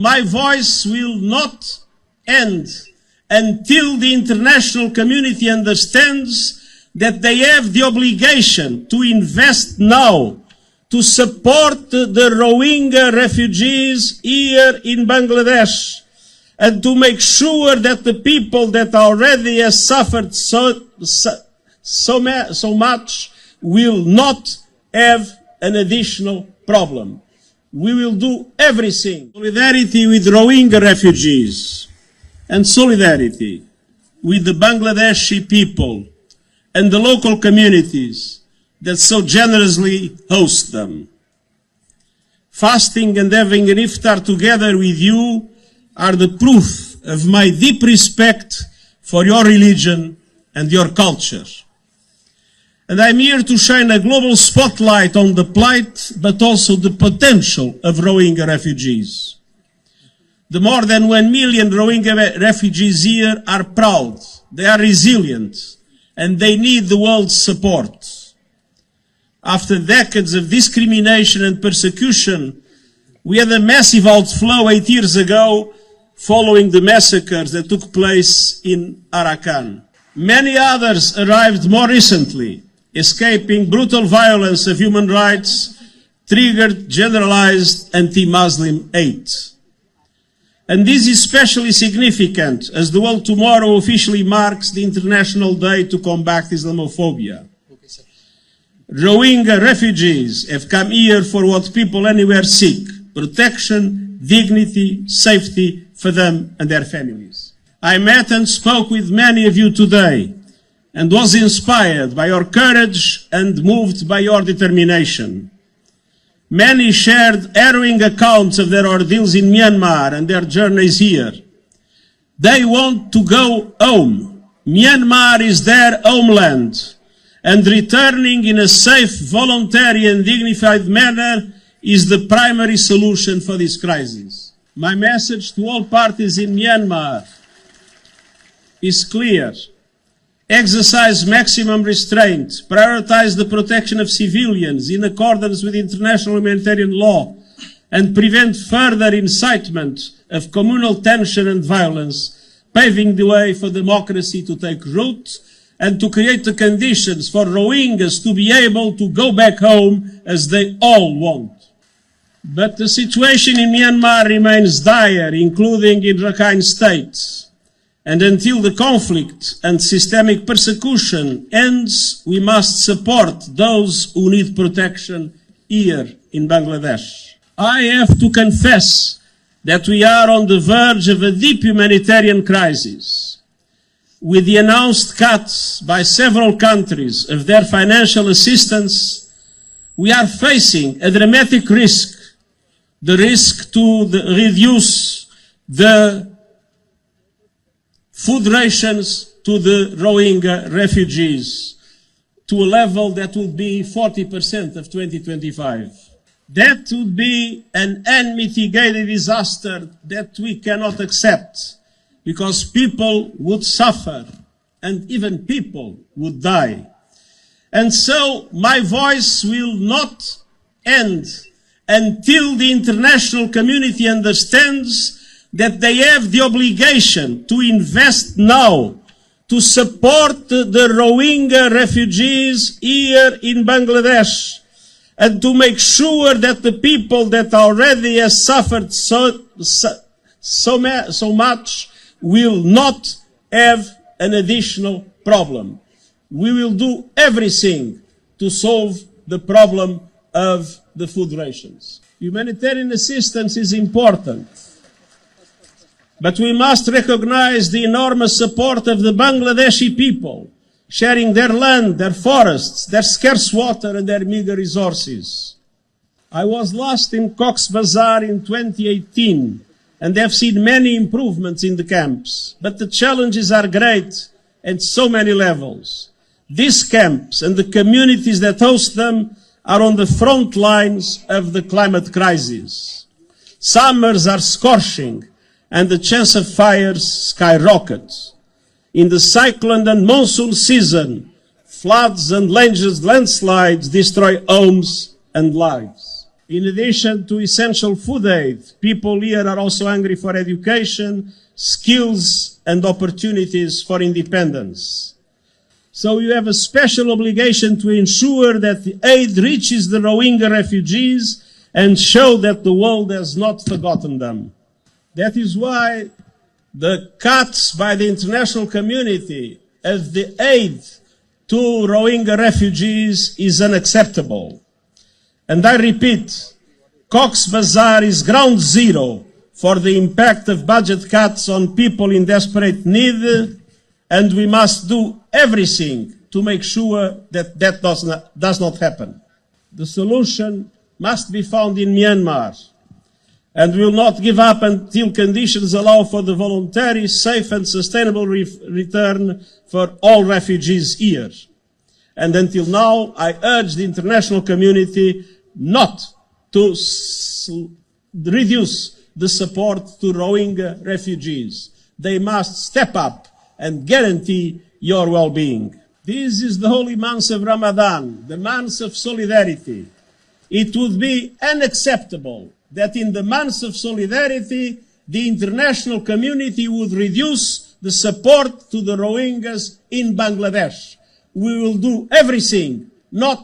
My voice will not end until the international community understands that they have the obligation to invest now to support the Rohingya refugees here in Bangladesh and to make sure that the people that already have suffered so much will not have an additional problem. We will do everything. Solidarity with Rohingya refugees and solidarity with the Bangladeshi people and the local communities that so generously host them. Fasting and having an Iftar together with you are the proof of my deep respect for your religion and your culture. And I'm here to shine a global spotlight on the plight, but also the potential of Rohingya refugees. The more than 1 million Rohingya refugees here are proud, they are resilient, and they need the world's support. After decades of discrimination and persecution, we had a massive outflow 8 years ago following the massacres that took place in Arakan. Many others arrived more recently, escaping brutal violence of human rights, triggered generalized anti-Muslim hate. And this is especially significant as the world tomorrow officially marks the International Day to Combat Islamophobia. Rohingya refugees have come here for what people anywhere seek: protection, dignity, safety for them and their families. I met and spoke with many of you today and was inspired by your courage and moved by your determination. Many shared harrowing accounts of their ordeals in Myanmar and their journeys here. They want to go home. Myanmar is their homeland, and returning in a safe, voluntary and dignified manner is the primary solution for this crisis. My message to all parties in Myanmar is clear. Exercise maximum restraint, prioritize the protection of civilians in accordance with international humanitarian law, and prevent further incitement of communal tension and violence, paving the way for democracy to take root and to create the conditions for Rohingyas to be able to go back home as they all want. But the situation in Myanmar remains dire, including in Rakhine State. And until the conflict and systemic persecution ends, we must support those who need protection here in Bangladesh. I have to confess that we are on the verge of a deep humanitarian crisis. With the announced cuts by several countries of their financial assistance, we are facing a dramatic risk, the risk to reduce the food rations to the Rohingya refugees to a level that would be 40% of 2025. That would be an unmitigated disaster that we cannot accept, because people would suffer and even people would die. And so my voice will not end until the international community understands that they have the obligation to invest now to support the Rohingya refugees here in Bangladesh and to make sure that the people that already have suffered so much will not have an additional problem. We will do everything to solve the problem of the food rations. Humanitarian assistance is important, but we must recognize the enormous support of the Bangladeshi people, sharing their land, their forests, their scarce water and their meager resources. I was last in Cox's Bazar in 2018 and have seen many improvements in the camps, but the challenges are great at so many levels. These camps and the communities that host them are on the front lines of the climate crisis. Summers are scorching and the chance of fires skyrockets. In the cyclone and monsoon season, floods and landslides destroy homes and lives. In addition to essential food aid, people here are also hungry for education, skills, and opportunities for independence. So you have a special obligation to ensure that the aid reaches the Rohingya refugees and show that the world has not forgotten them. That is why the cuts by the international community of the aid to Rohingya refugees is unacceptable. And I repeat, Cox's Bazar is ground zero for the impact of budget cuts on people in desperate need, and we must do everything to make sure that that does not happen. The solution must be found in Myanmar, and we will not give up until conditions allow for the voluntary, safe and sustainable return for all refugees here. And until now, I urge the international community not to reduce the support to Rohingya refugees. They must step up and guarantee your well-being. This is the holy month of Ramadan, the month of solidarity. It would be unacceptable that in the month of solidarity, the international community would reduce the support to the Rohingyas in Bangladesh. We will do everything not